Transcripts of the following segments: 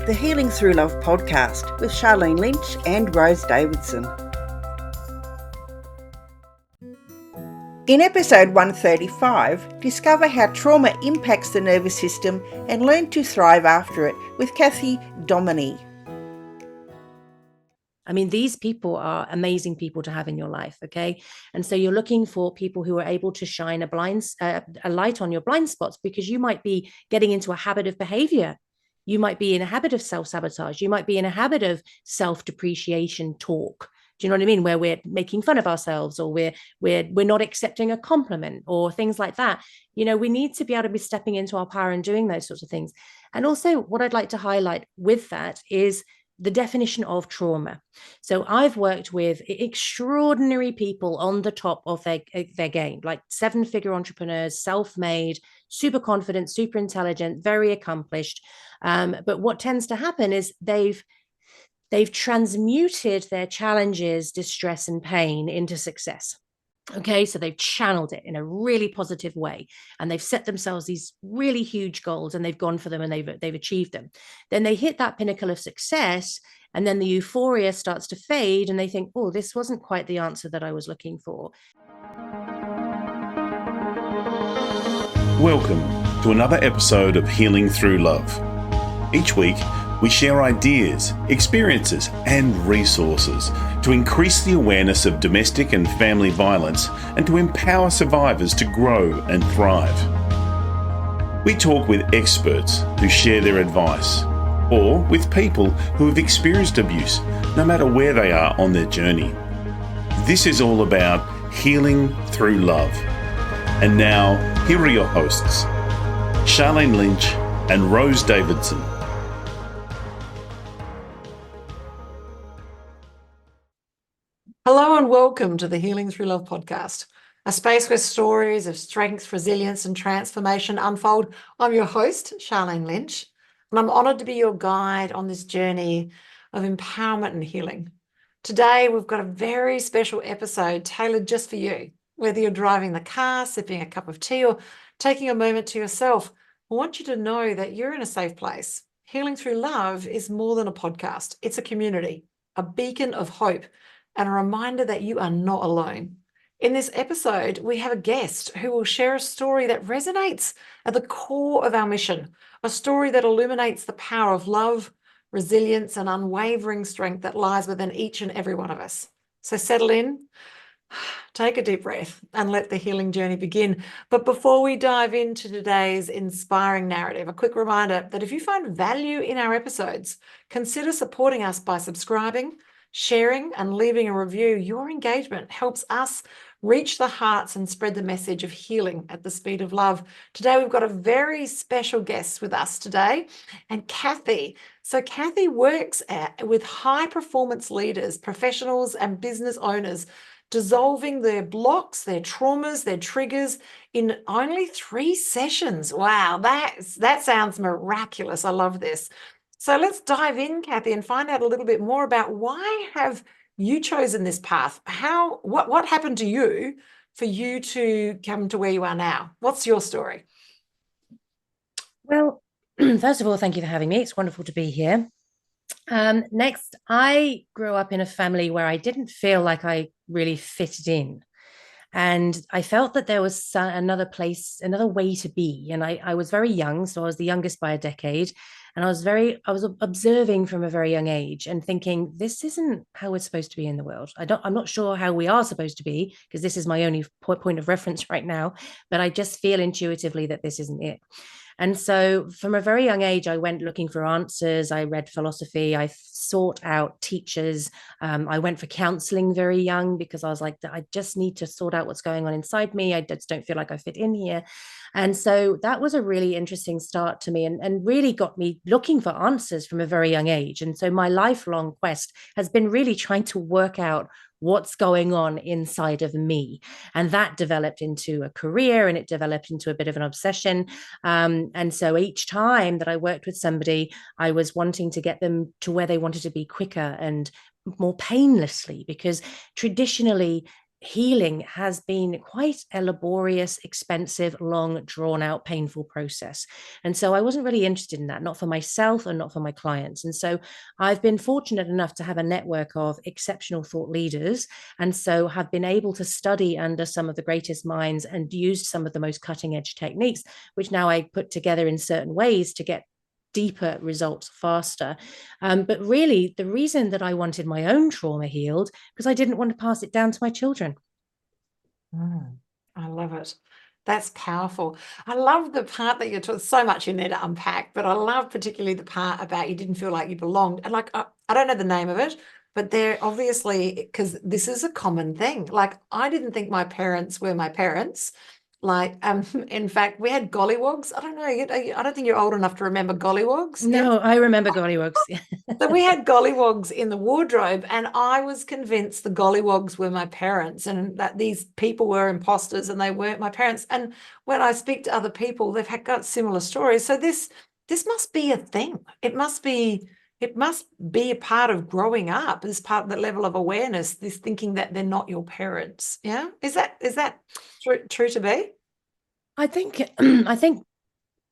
the Healing Through Love podcast with Charlene Lynch and Rose Davidson. In episode 135, discover how trauma impacts the nervous system and learn to thrive after it with Cathy Domoney. I mean, these people are amazing people to have in your life, okay? And so you're looking for people who are able to shine a light on your blind spots, because you might be getting into a habit of behavior. You might be in a habit of self-sabotage. You might be in a habit of self-depreciation talk. Do you know what I mean? Where we're making fun of ourselves, or we're not accepting a compliment, or things like that. You know, we need to be able to be stepping into our power and doing those sorts of things. And also, what I'd like to highlight with that is the definition of trauma. So I've worked with extraordinary people on the top of their game, like 7-figure entrepreneurs, self-made, super confident, super intelligent, very accomplished. But what tends to happen is they've transmuted their challenges, distress, and pain into success. Okay, so they've channeled it in a really positive way, and they've set themselves these really huge goals, and they've gone for them, and they've achieved them. Then they hit that pinnacle of success, and then the euphoria starts to fade, and they think, oh, this wasn't quite the answer that I was looking for. Welcome to another episode of Healing Through Love. Each week, we share ideas, experiences, and resources to increase the awareness of domestic and family violence and to empower survivors to grow and thrive. We talk with experts who share their advice, or with people who have experienced abuse, no matter where they are on their journey. This is all about healing through love. And now, here are your hosts, Charlene Lynch and Rose Davidson. Hello and welcome to the Healing Through Love podcast, a space where stories of strength, resilience and transformation unfold. I'm your host, Charlene Lynch, and I'm honoured to be your guide on this journey of empowerment and healing. Today, we've got a very special episode tailored just for you. Whether you're driving the car, sipping a cup of tea, or taking a moment to yourself, I want you to know that you're in a safe place. Healing Through Love is more than a podcast. It's a community, a beacon of hope, and a reminder that you are not alone. In this episode, we have a guest who will share a story that resonates at the core of our mission, a story that illuminates the power of love, resilience, and unwavering strength that lies within each and every one of us. So settle in, take a deep breath, and let the healing journey begin. But before we dive into today's inspiring narrative, a quick reminder that if you find value in our episodes, consider supporting us by subscribing, sharing, and leaving a review. Your engagement helps us reach the hearts and spread the message of healing at the speed of love. Today, we've got a very special guest with us today, and Cathy. So Cathy works with high performance leaders, professionals, and business owners, dissolving their blocks, their traumas, their triggers in only 3 sessions. Wow, that sounds miraculous. I love this. So let's dive in, Cathy, and find out a little bit more about why have you chosen this path? What happened to you for you to come to where you are now? What's your story? Well, first of all, thank you for having me. It's wonderful to be here. Next, I grew up in a family where I didn't feel like I really fitted in. And I felt that there was another place, another way to be. And I was very young, so I was the youngest by a decade. And I was observing from a very young age and thinking, this isn't how we're supposed to be in the world. I'm not sure how we are supposed to be, because this is my only point of reference right now, but I just feel intuitively that this isn't it. And so from a very young age, I went looking for answers. I read philosophy. I sought out teachers. I went for counseling very young because I was like, I just need to sort out what's going on inside me. I just don't feel like I fit in here. And so that was a really interesting start to me, and really got me looking for answers from a very young age. And so my lifelong quest has been really trying to work out what's going on inside of me. And that developed into a career, and it developed into a bit of an obsession. And so each time that I worked with somebody, I was wanting to get them to where they wanted to be quicker and more painlessly, because traditionally healing has been quite a laborious, expensive, long, drawn out, painful process. And so I wasn't really interested in that, not for myself and not for my clients. And so I've been fortunate enough to have a network of exceptional thought leaders. And so have been able to study under some of the greatest minds and used some of the most cutting edge techniques, which now I put together in certain ways to get deeper results faster. But really, the reason that I wanted my own trauma healed, because I didn't want to pass it down to my children. I love it. That's powerful. I love the part that you're talking, so much in there to unpack, but I love particularly the part about you didn't feel like you belonged. And like, I don't know the name of it, but they're obviously, because this is a common thing. Like, I didn't think my parents were my parents. Like, in fact, we had gollywogs. I don't know. I don't think you're old enough to remember gollywogs. No, I remember gollywogs. So we had gollywogs in the wardrobe, and I was convinced the gollywogs were my parents and that these people were imposters and they weren't my parents. And when I speak to other people, they've got similar stories. So this must be a thing. It must be a part of growing up, this part of the level of awareness, this thinking that they're not your parents. Yeah. Is that true to be? I think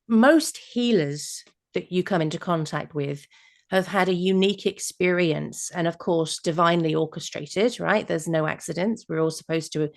most healers that you come into contact with have had a unique experience, and of course divinely orchestrated, right? There's no accidents. We're all supposed to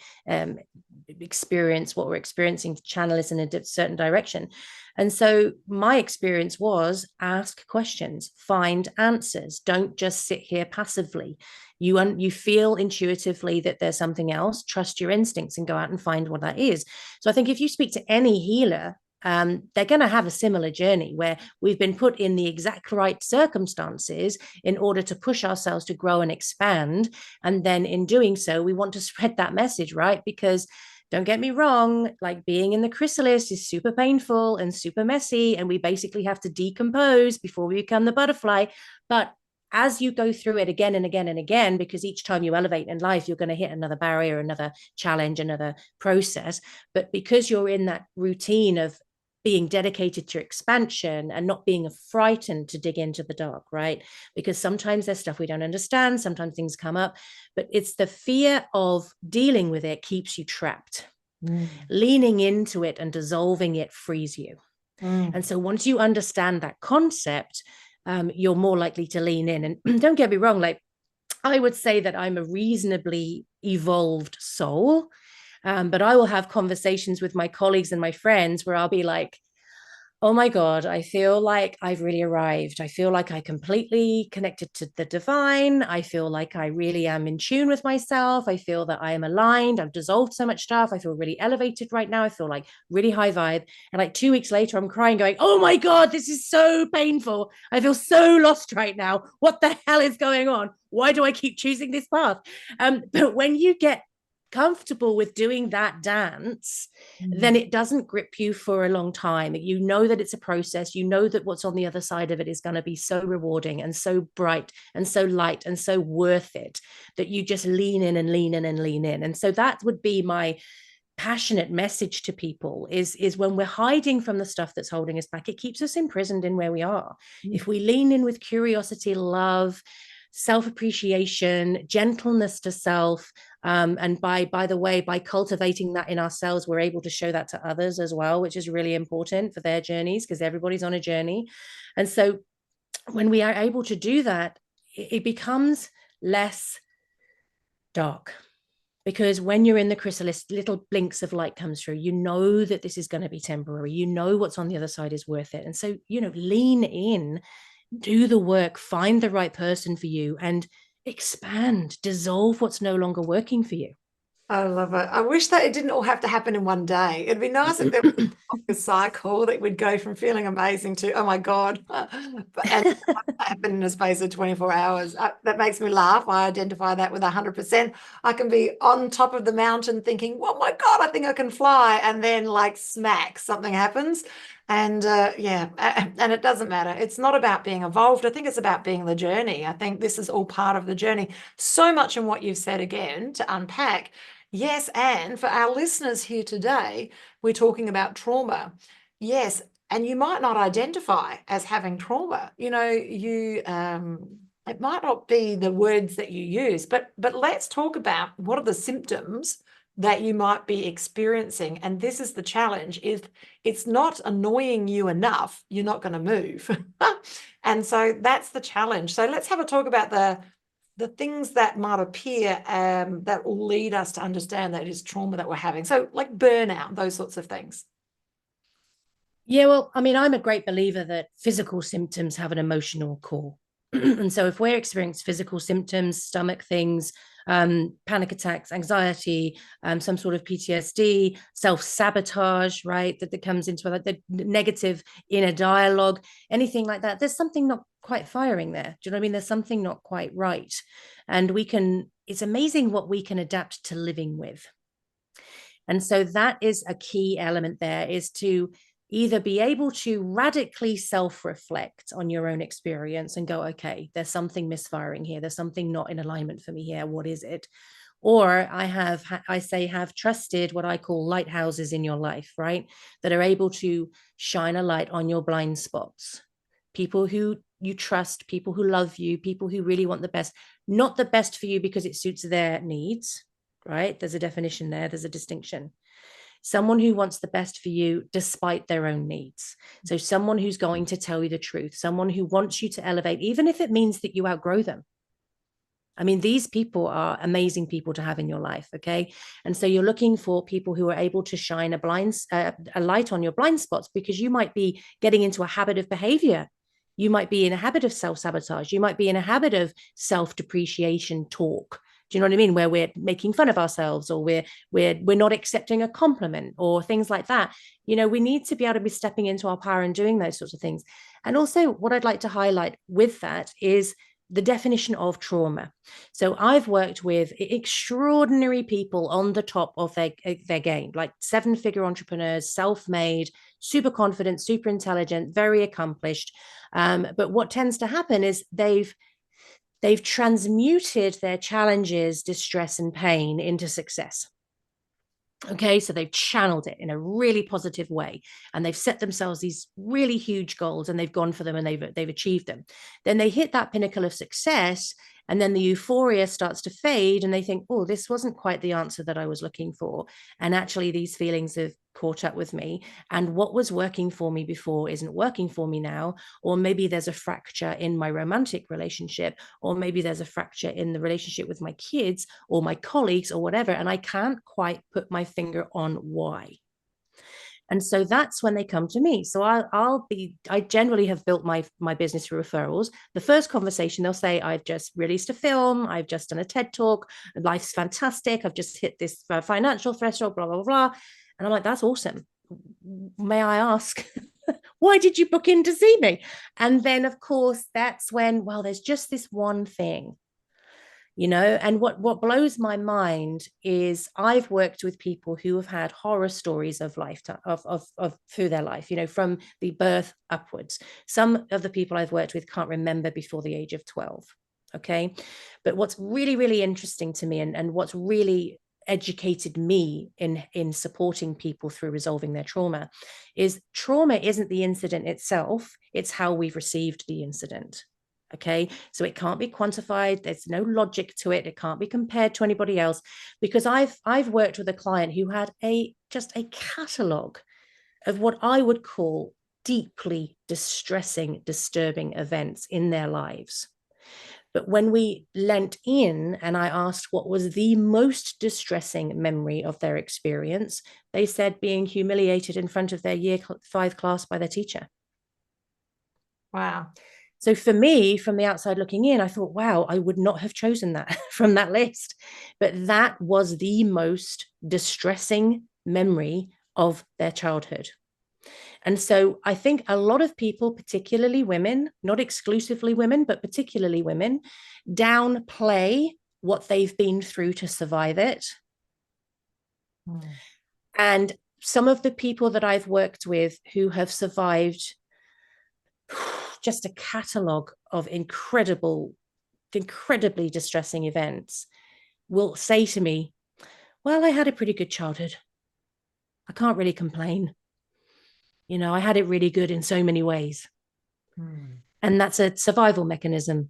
experience what we're experiencing, to channel it in a certain direction. And so my experience was ask questions, find answers, don't just sit here passively. You feel intuitively that there's something else, trust your instincts and go out and find what that is. So I think if you speak to any healer, they're going to have a similar journey where we've been put in the exact right circumstances in order to push ourselves to grow and expand. And then in doing so, we want to spread that message, right? Because don't get me wrong, like being in the chrysalis is super painful and super messy, and we basically have to decompose before we become the butterfly. But as you go through it again and again and again, because each time you elevate in life, you're going to hit another barrier, another challenge, another process. But because you're in that routine of being dedicated to expansion and not being frightened to dig into the dark, right? Because sometimes there's stuff we don't understand, sometimes things come up, but it's the fear of dealing with it keeps you trapped. Leaning into it and dissolving it frees you. And so once you understand that concept, you're more likely to lean in. And don't get me wrong, like I would say that I'm a reasonably evolved soul. But I will have conversations with my colleagues and my friends where I'll be like, oh my God, I feel like I've really arrived. I feel like I completely connected to the divine. I feel like I really am in tune with myself. I feel that I am aligned. I've dissolved so much stuff. I feel really elevated right now. I feel like really high vibe. And like 2 weeks later, I'm crying going, oh my God, this is so painful. I feel so lost right now. What the hell is going on? Why do I keep choosing this path? But when you get comfortable with doing that dance, then it doesn't grip you for a long time. You know that it's a process. You know that what's on the other side of it is going to be so rewarding and so bright and so light and so worth it that you just lean in and lean in and lean in. And so that would be my passionate message to people is when we're hiding from the stuff that's holding us back, it keeps us imprisoned in where we are. If we lean in with curiosity, love, self-appreciation, gentleness to self, and by the way, by cultivating that in ourselves, we're able to show that to others as well, which is really important for their journeys, because everybody's on a journey. And so when we are able to do that, it becomes less dark. Because when you're in the chrysalis, little blinks of light comes through. You know that this is going to be temporary. You know what's on the other side is worth it. And so, lean in, do the work, find the right person for you, and expand, dissolve what's no longer working for you. I love it. I wish that it didn't all have to happen in one day. It'd be nice if there was a cycle that would go from feeling amazing to, oh my God, and happen in a space of 24 hours. That makes me laugh. I identify that with 100%. I can be on top of the mountain thinking, oh my God, I think I can fly. And then like smack, something happens. And and it doesn't matter. It's not about being evolved. I think it's about being the journey. I think this is all part of the journey. So much in what you've said, again, to unpack. Yes, and for our listeners here today, we're talking about trauma. Yes, and you might not identify as having trauma. You it might not be the words that you use, but let's talk about what are the symptoms that you might be experiencing. And this is the challenge: if it's not annoying you enough, you're not going to move. And so that's the challenge. So let's have a talk about the things that might appear that will lead us to understand that it is trauma that we're having. So like burnout, those sorts of things. Yeah, well, I mean, I'm a great believer that physical symptoms have an emotional core. And so if we're experiencing physical symptoms, stomach things, panic attacks, anxiety, some sort of PTSD, self-sabotage, right, that comes into like the negative inner dialogue, anything like that, there's something not quite firing there. Do you know what I mean? There's something not quite right. And it's amazing what we can adapt to living with. And so that is a key element there, is to either be able to radically self-reflect on your own experience and go, okay, there's something misfiring here. There's something not in alignment for me here. What is it? Or have trusted what I call lighthouses in your life, right? That are able to shine a light on your blind spots. People who you trust, people who love you, people who really want the best, not the best for you because it suits their needs, right? There's a definition there. There's a distinction. Someone who wants the best for you despite their own needs. So someone who's going to tell you the truth, someone who wants you to elevate, even if it means that you outgrow them. I mean, these people are amazing people to have in your life, okay? And so you're looking for people who are able to shine a light on your blind spots, because you might be getting into a habit of behavior. You might be in a habit of self-sabotage. You might be in a habit of self-depreciation talk. Do you know what I mean? Where we're making fun of ourselves, or we're not accepting a compliment, or things like that. You know, we need to be able to be stepping into our power and doing those sorts of things. And also, what I'd like to highlight with that is the definition of trauma. So I've worked with extraordinary people on the top of their game, like 7-figure entrepreneurs, self-made, super confident, super intelligent, very accomplished. But what tends to happen is they've transmuted their challenges, distress, and pain into success. Okay, so they've channeled it in a really positive way, and they've set themselves these really huge goals, and they've gone for them, and they've achieved them. Then they hit that pinnacle of success, and then the euphoria starts to fade, and they think, oh, this wasn't quite the answer that I was looking for. And actually, these feelings have caught up with me, and what was working for me before isn't working for me now. Or maybe there's a fracture in my romantic relationship, or maybe there's a fracture in the relationship with my kids or my colleagues or whatever, and I can't quite put my finger on why. And so that's when they come to me. So I generally have built my business through referrals. The first conversation, they'll say, I've just released a film, I've just done a TED talk, life's fantastic, I've just hit this financial threshold, blah, blah, blah. And I'm like, that's awesome. May I ask, why did you book in to see me? And then, of course, that's when, well, there's just this one thing. You know, and what blows my mind is I've worked with people who have had horror stories of lifetime of through their life, you know, from the birth upwards. Some of the people I've worked with can't remember before the age of 12. Okay. But what's really, really interesting to me, and what's really educated me in supporting people through resolving their trauma, is trauma isn't the incident itself, it's how we've received the incident. Okay, so it can't be quantified. There's no logic to it. It can't be compared to anybody else, because I've worked with a client who had just a catalogue of what I would call deeply distressing, disturbing events in their lives. But when we leant in and I asked what was the most distressing memory of their experience, they said being humiliated in front of their year 5 class by their teacher. Wow. So for me, from the outside looking in, I thought, wow, I would not have chosen that from that list. But that was the most distressing memory of their childhood. And so I think a lot of people, particularly women, not exclusively women, but particularly women, downplay what they've been through to survive it. And some of the people that I've worked with who have survived just a catalogue of incredibly distressing events will say to me, well, I had a pretty good childhood. I can't really complain. You know, I had it really good in so many ways. And that's a survival mechanism.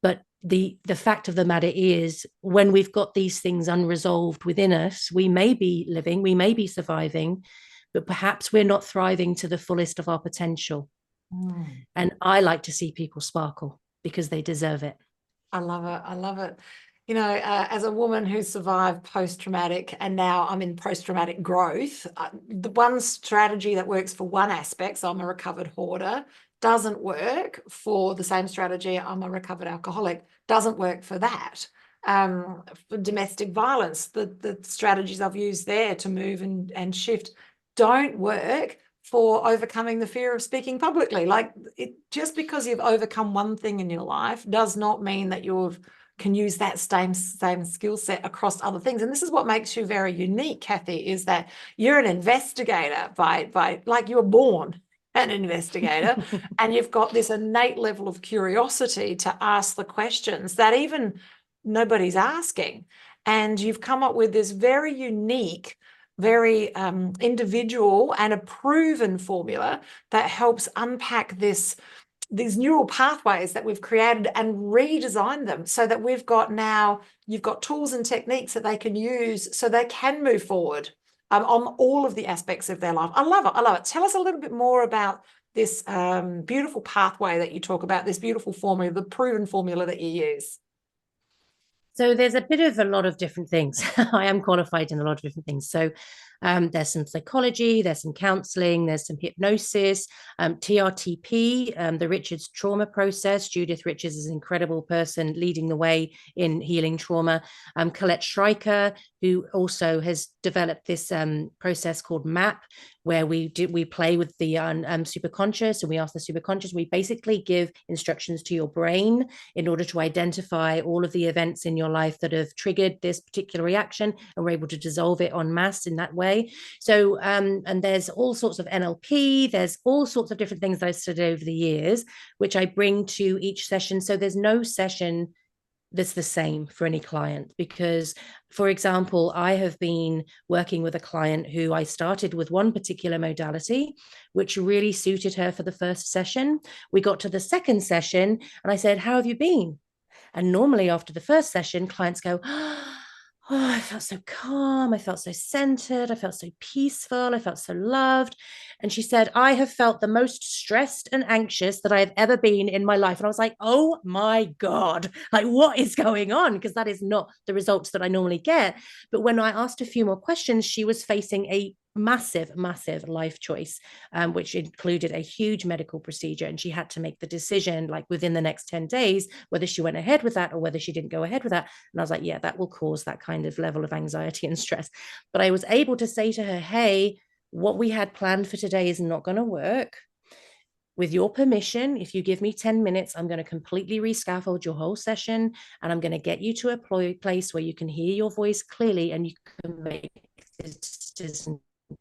But the fact of the matter is, when we've got these things unresolved within us, we may be living, we may be surviving, but perhaps we're not thriving to the fullest of our potential. And I like to see people sparkle because they deserve it. I love it. I love it. You know, as a woman who survived post-traumatic and now I'm in post-traumatic growth, the one strategy that works for one aspect, so I'm a recovered hoarder, doesn't work for the same strategy. I'm a recovered alcoholic, doesn't work for that. For domestic violence, the strategies I've used there to move and shift don't work for overcoming the fear of speaking publicly. Like, just because you've overcome one thing in your life does not mean that you can use that same skill set across other things. And this is what makes you very unique, Cathy, is that you're an investigator by like, you were born an investigator and you've got this innate level of curiosity to ask the questions that even nobody's asking. And you've come up with this very unique, very individual and a proven formula that helps unpack these neural pathways that we've created and redesign them so that you've got tools and techniques that they can use so they can move forward on all of the aspects of their life. I love it. I love it. Tell us a little bit more about this beautiful pathway that you talk about, this beautiful formula, the proven formula that you use. So there's a lot of different things. I am qualified in a lot of different things. So there's some psychology, there's some counseling, there's some hypnosis, TRTP, the Richards trauma process. Judith Richards is an incredible person leading the way in healing trauma. Colette Stryker, who also has developed this process called MAP, where we play with the superconscious, and we ask the superconscious. We basically give instructions to your brain in order to identify all of the events in your life that have triggered this particular reaction, and we're able to dissolve it en masse in that way. So, and there's all sorts of NLP, there's all sorts of different things that I've studied over the years, which I bring to each session. So there's no session that's the same for any client, because, for example, I have been working with a client who I started with one particular modality, which really suited her for the first session. We got to the second session and I said, "How have you been?" And normally after the first session, clients go, "Oh, I felt so calm. I felt so centered. I felt so peaceful. I felt so loved." And she said, "I have felt the most stressed and anxious that I have ever been in my life." And I was like, "Oh my God, like, what is going on?" Because that is not the results that I normally get. But when I asked a few more questions, she was facing a massive life choice, which included a huge medical procedure, and she had to make the decision, like, within the next 10 days whether she went ahead with that or whether she didn't go ahead with that. And I was like, yeah, that will cause that kind of level of anxiety and stress. But I was able to say to her, "Hey, what we had planned for today is not going to work. With your permission, if you give me 10 minutes, I'm going to completely rescaffold your whole session, and I'm going to get you to a place where you can hear your voice clearly and you can make this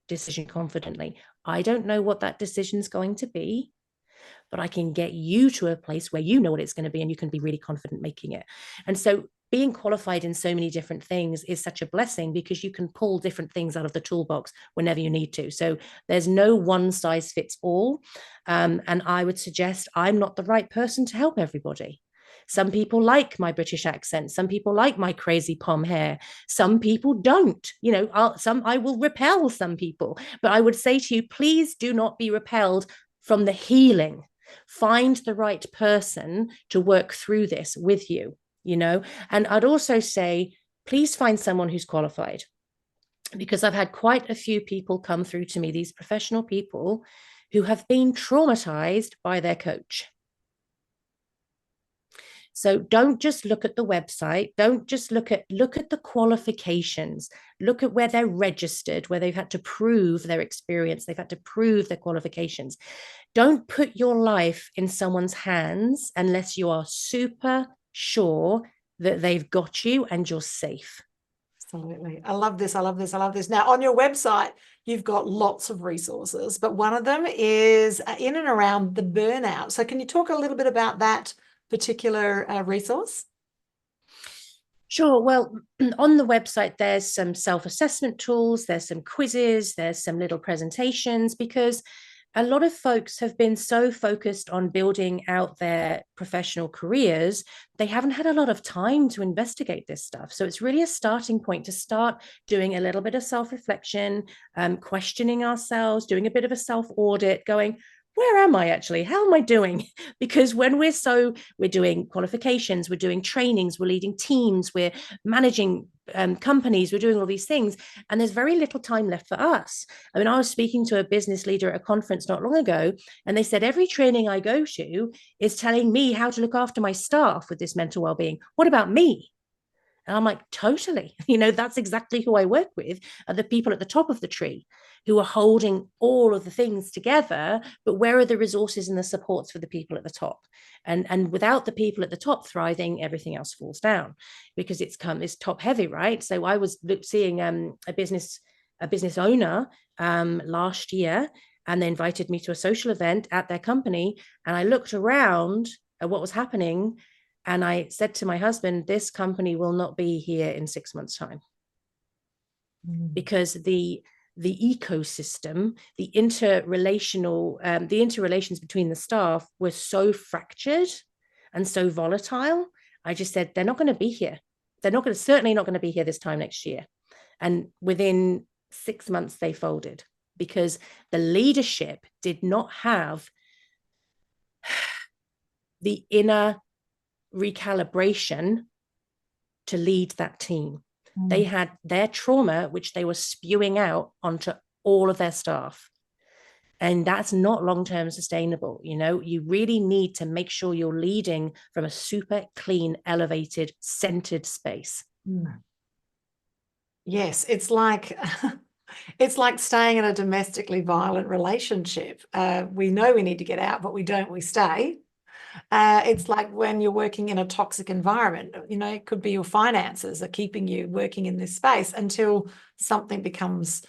decision confidently. I don't know what that decision is going to be, but I can get you to a place where you know what it's going to be and you can be really confident making it." And so being qualified in so many different things is such a blessing, because you can pull different things out of the toolbox whenever you need to. So there's no one size fits all. And I would suggest I'm not the right person to help everybody. Some people like my British accent. Some people like my crazy pom hair. Some people don't. You know, I will repel some people. But I would say to you, please do not be repelled from the healing. Find the right person to work through this with you, you know. And I'd also say, please find someone who's qualified, because I've had quite a few people come through to me, these professional people who have been traumatized by their coach. So don't just look at the website. Don't just look at the qualifications. Look at where they're registered, where they've had to prove their experience. They've had to prove their qualifications. Don't put your life in someone's hands unless you are super sure that they've got you and you're safe. Absolutely. I love this. I love this. I love this. Now, on your website, you've got lots of resources, but one of them is in and around the burnout. So can you talk a little bit about that particular resource? Sure. Well, on the website, there's some self-assessment tools, there's some quizzes, there's some little presentations, because a lot of folks have been so focused on building out their professional careers, they haven't had a lot of time to investigate this stuff. So it's really a starting point to start doing a little bit of self-reflection, questioning ourselves, doing a bit of a self-audit, going, where am I actually? How am I doing? Because when we're doing qualifications, we're doing trainings, we're leading teams, we're managing companies, we're doing all these things, and there's very little time left for us. I mean, I was speaking to a business leader at a conference not long ago, and they said, every training I go to is telling me how to look after my staff with this mental well-being. What about me? And I'm like, totally. That's exactly who I work with, are the people at the top of the tree who are holding all of the things together. But where are the resources and the supports for the people at the top? And without the people at the top thriving, everything else falls down, because it's top heavy, right? So I was seeing a business owner last year, and they invited me to a social event at their company. And I looked around at what was happening, and I said to my husband, this company will not be here in 6 months' time. Because the ecosystem, the interrelations between the staff were so fractured and so volatile. I just said, they're not going to be here. Certainly not going to be here this time next year. And within 6 months, they folded, because the leadership did not have the inner recalibration to lead that team. They had their trauma, which they were spewing out onto all of their staff. And that's not long-term sustainable. You really need to make sure you're leading from a super clean, elevated, centered space. Yes, it's like it's like staying in a domestically violent relationship. We know we need to get out, but we don't, we stay. It's like when you're working in a toxic environment, it could be your finances are keeping you working in this space until something becomes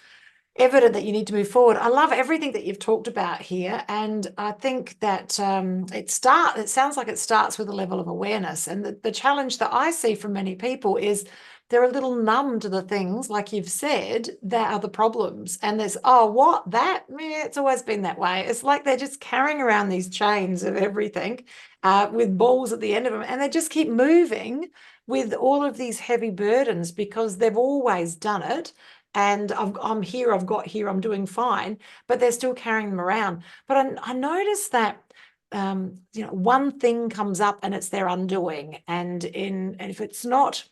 evident that you need to move forward. I love everything that you've talked about here. And I think that it sounds like it starts with a level of awareness. And the challenge that I see from many people is they're a little numb to the things, like you've said, that are the problems. And there's, it's always been that way. It's like they're just carrying around these chains of everything with balls at the end of them. And they just keep moving with all of these heavy burdens because they've always done it. And I'm here, I've got here, I'm doing fine, but they're still carrying them around. But I noticed that one thing comes up and it's their undoing. And if it's not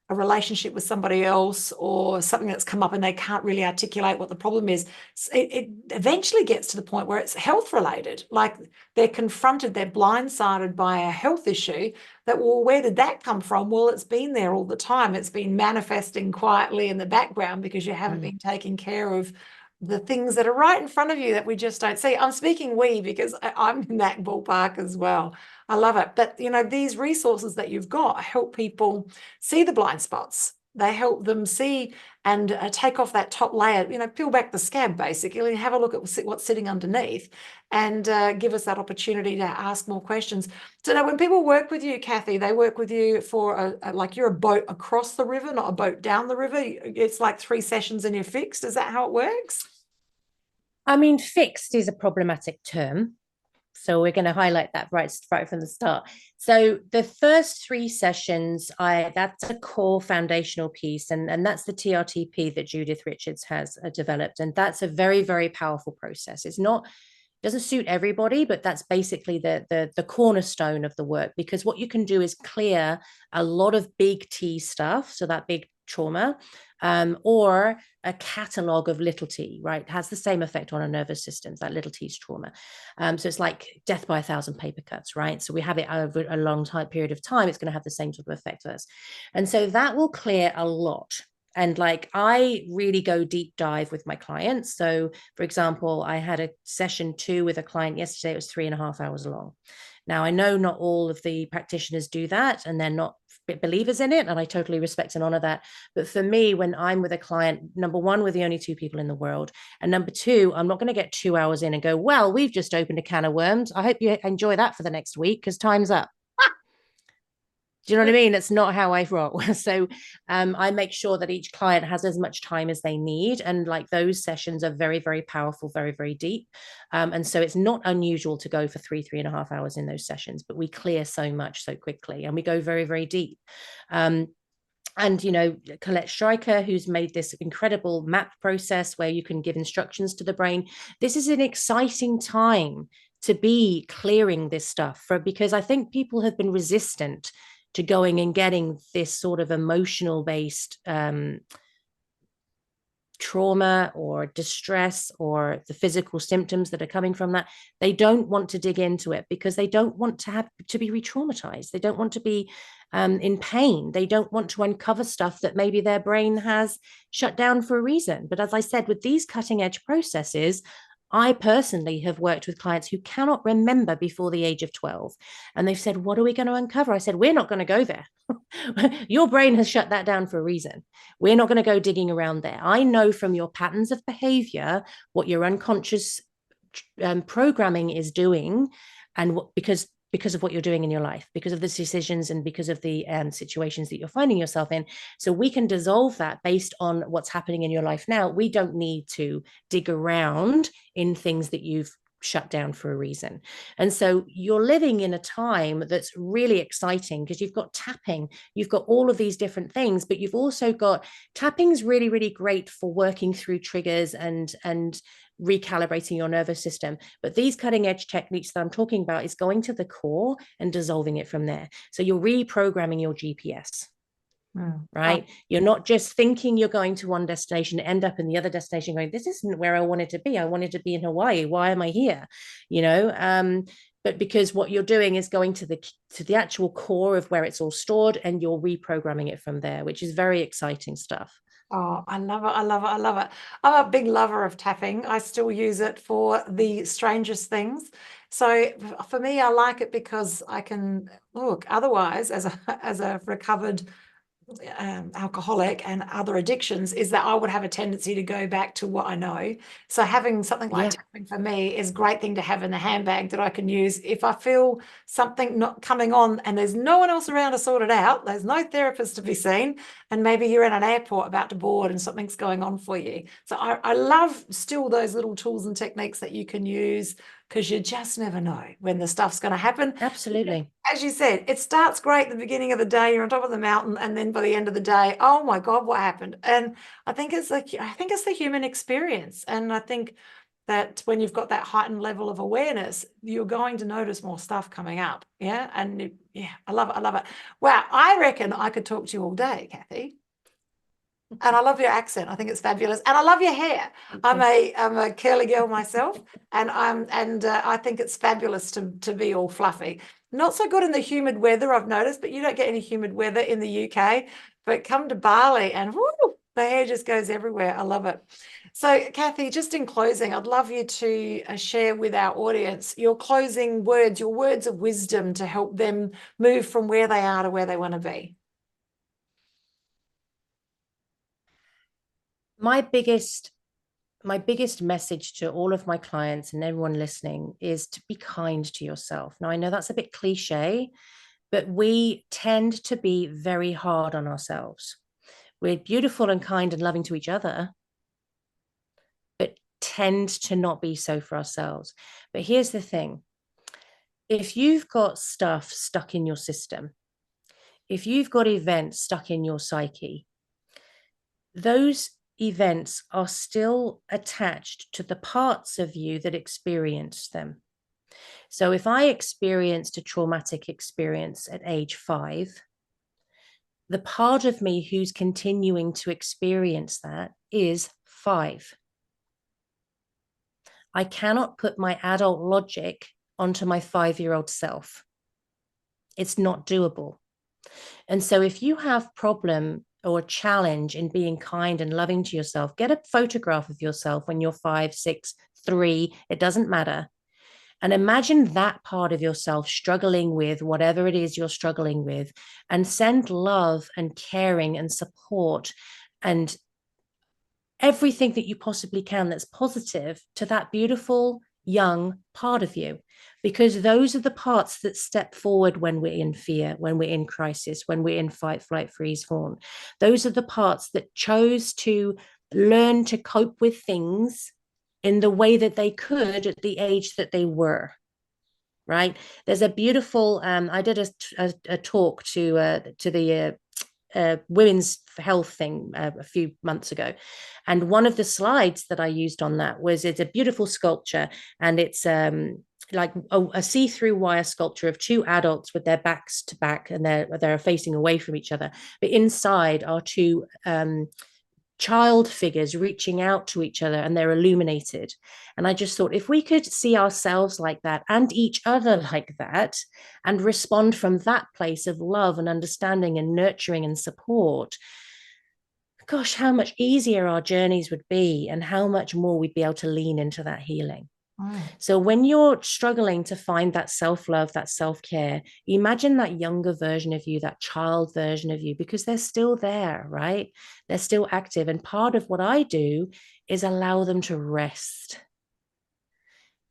a relationship with somebody else or something that's come up and they can't really articulate what the problem is, it eventually gets to the point where it's health related. Like they're confronted, they're blindsided by a health issue that, well, where did that come from? Well, it's been there all the time. It's been manifesting quietly in the background because you haven't been taking care of the things that are right in front of you that we just don't see. I'm speaking we because I'm in that ballpark as well. I love it. But, these resources that you've got help people see the blind spots. They help them see and take off that top layer, peel back the scab, basically, and have a look at what's sitting underneath and give us that opportunity to ask more questions. So now when people work with you, Cathy, they work with you for like you're a boat across the river, not a boat down the river. It's like 3 sessions and you're fixed. Is that how it works? I mean, fixed is a problematic term. So we're going to highlight that right from the start. So the first 3 sessions, that's a core foundational piece, and that's the TRTP that Judith Richards has developed. And that's a very, very powerful process. Doesn't suit everybody, but that's basically the cornerstone of the work, because what you can do is clear a lot of big T stuff, so that big trauma, or a catalog of little t, right? It has the same effect on our nervous systems, that little t's trauma. So it's like death by 1,000 paper cuts, right? So we have it over a long period of time, it's going to have the same sort of effect for us. And so that will clear a lot. And like, I really go deep dive with my clients. So for example, I had a session 2 with a client yesterday. It was 3.5 hours long. Now, I know not all of the practitioners do that, and they're not believers in it, and I totally respect and honor that. But for me, when I'm with a client, number one, we're the only 2 people in the world. And number 2, I'm not going to get 2 hours in and go, well, we've just opened a can of worms. I hope you enjoy that for the next week because time's up. Do you know what I mean? It's not how I roll. So I make sure that each client has as much time as they need. And like those sessions are very, very powerful, very, very deep. And so it's not unusual to go for 3.5 hours in those sessions, but we clear so much so quickly and we go very, very deep. And, you know, Colette Stryker, who's made this incredible map process where you can give instructions to the brain. This is an exciting time to be clearing this stuff because I think people have been resistant to going and getting this sort of emotional based trauma or distress or the physical symptoms that are coming from that. They don't want to dig into it because they don't want to have to be re-traumatized. They don't want to be in pain. They don't want to uncover stuff that maybe their brain has shut down for a reason. But as I said, with these cutting edge processes, I personally have worked with clients who cannot remember before the age of 12. And they've said, what are we going to uncover? I said, we're not going to go there. Your brain has shut that down for a reason. We're not going to go digging around there. I know from your patterns of behavior what your unconscious programming is doing, and because of what you're doing in your life, because of the decisions and because of the situations that you're finding yourself in. So we can dissolve that based on what's happening in your life now. We don't need to dig around in things that you've shut down for a reason. And so you're living in a time that's really exciting because you've got tapping, you've got all of these different things, but you've also got tapping's really, really great for working through triggers and recalibrating your nervous system. But these cutting edge techniques that I'm talking about is going to the core and dissolving it from there. So you're reprogramming your GPS. Right? You're not just thinking you're going to one destination, end up in the other destination going, this isn't where I wanted to be. I wanted to be in Hawaii. Why am I here? You know, but because what you're doing is going to the actual core of where it's all stored and you're reprogramming it from there, which is very exciting stuff. Oh, I love it. I love it. I love it. I'm a big lover of tapping. I still use it for the strangest things. So for me, I like it because I can look, otherwise, as a recovered alcoholic and other addictions, is that I would have a tendency to go back to what I know. So having something like tapping for me is a great thing to have in the handbag that I can use if I feel something not coming on and there's no one else around to sort it out. There's no therapist to be seen, and maybe you're in an airport about to board and something's going on for you. So I love still those little tools and techniques that you can use because you just never know when the stuff's going to happen. Absolutely. As you said, it starts great at the beginning of the day. You're on top of the mountain, and then by the end of the day, oh my God, what happened? And I think it's the human experience. And I think that when you've got that heightened level of awareness, you're going to notice more stuff coming up. Yeah. And I love it. I love it. Wow. I reckon I could talk to you all day, Cathy. And I love your accent. I think it's fabulous. And I love your hair. I'm a curly girl myself, and I think it's fabulous to be all fluffy. Not so good in the humid weather, I've noticed, but you don't get any humid weather in the UK. But come to Bali and whoo, the hair just goes everywhere. I love it. So, Cathy, just in closing, I'd love you to share with our audience your closing words, your words of wisdom to help them move from where they are to where they want to be. My biggest message to all of my clients and everyone listening is to be kind to yourself. Now, I know that's a bit cliche, but we tend to be very hard on ourselves. We're beautiful and kind and loving to each other, but tend to not be so for ourselves. But here's the thing. If you've got stuff stuck in your system, if you've got events stuck in your psyche, those events are still attached to the parts of you that experienced them. So if I experienced a traumatic experience at age 5, the part of me who's continuing to experience that is 5. I cannot put my adult logic onto my 5-year-old self. It's not doable. And so if you have problem or challenge in being kind and loving to yourself, get a photograph of yourself when you're 5, 6, 3, it doesn't matter. And imagine that part of yourself struggling with whatever it is you're struggling with, and send love and caring and support and everything that you possibly can that's positive to that beautiful young part of you. because those are the parts that step forward when we're in fear, when we're in crisis, when we're in fight, flight, freeze, fawn. Those are the parts that chose to learn to cope with things in the way that they could at the age that they were. Right. There's a beautiful, I did a talk to the women's health thing a few months ago. And one of the slides that I used on that was, it's a beautiful sculpture, and it's like a see-through wire sculpture of two adults with their backs to back, and they're facing away from each other. But inside are two child figures reaching out to each other, and they're illuminated. And I just thought, if we could see ourselves like that and each other like that, and respond from that place of love and understanding and nurturing and support, gosh, how much easier our journeys would be, and how much more we'd be able to lean into that healing. So when you're struggling to find that self-love, that self-care, imagine that younger version of you, that child version of you, because they're still there, right? They're still active. And part of what I do is allow them to rest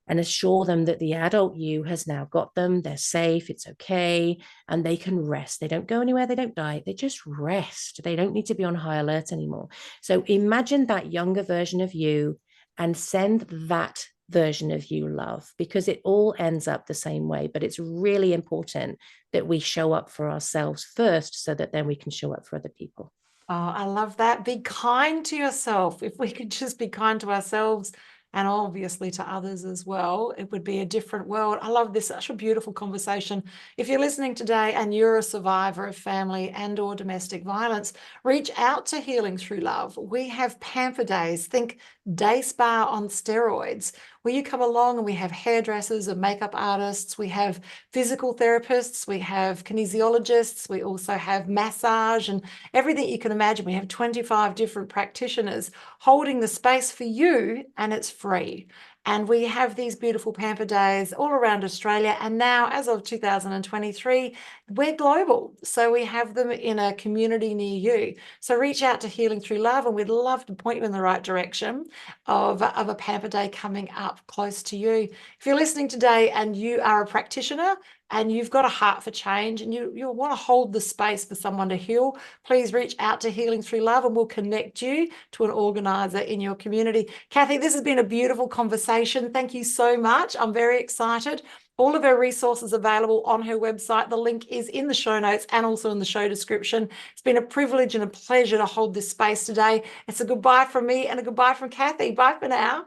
and assure them that the adult you has now got them, they're safe, it's okay, and they can rest. They don't go anywhere, they don't die, they just rest. They don't need to be on high alert anymore. So imagine that younger version of you and send that version of you love, because it all ends up the same way. But it's really important that we show up for ourselves first, so that then we can show up for other people. Oh, I love that. Be kind to yourself. If we could just be kind to ourselves, and obviously to others as well, it would be a different world. I love this, such a beautiful conversation. If you're listening today and you're a survivor of family and or domestic violence, reach out to Healing Through Love. We have pamper days, think day spa on steroids, where you come along and we have hairdressers and makeup artists, we have physical therapists, we have kinesiologists, we also have massage and everything you can imagine. We have 25 different practitioners holding the space for you, and it's free. And we have these beautiful pamper days all around Australia. And now, as of 2023, we're global. So we have them in a community near you. So reach out to Healing Through Love, and we'd love to point you in the right direction of a pamper day coming up close to you. If you're listening today and you are a practitioner and you've got a heart for change, and you want to hold the space for someone to heal, please reach out to Healing Through Love, and we'll connect you to an organizer in your community. Cathy, this has been a beautiful conversation. Thank you so much. I'm very excited. All of her resources available on her website. The link is in the show notes and also in the show description. It's been a privilege and a pleasure to hold this space today. It's a goodbye from me and a goodbye from Cathy. Bye for now.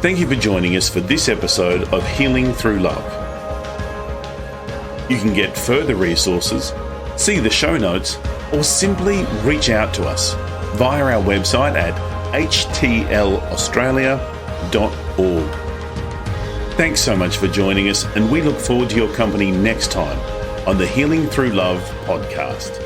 Thank you for joining us for this episode of Healing Through Love. You can get further resources, see the show notes, or simply reach out to us via our website at htlaustralia.org. Thanks so much for joining us, and we look forward to your company next time on the Healing Through Love podcast.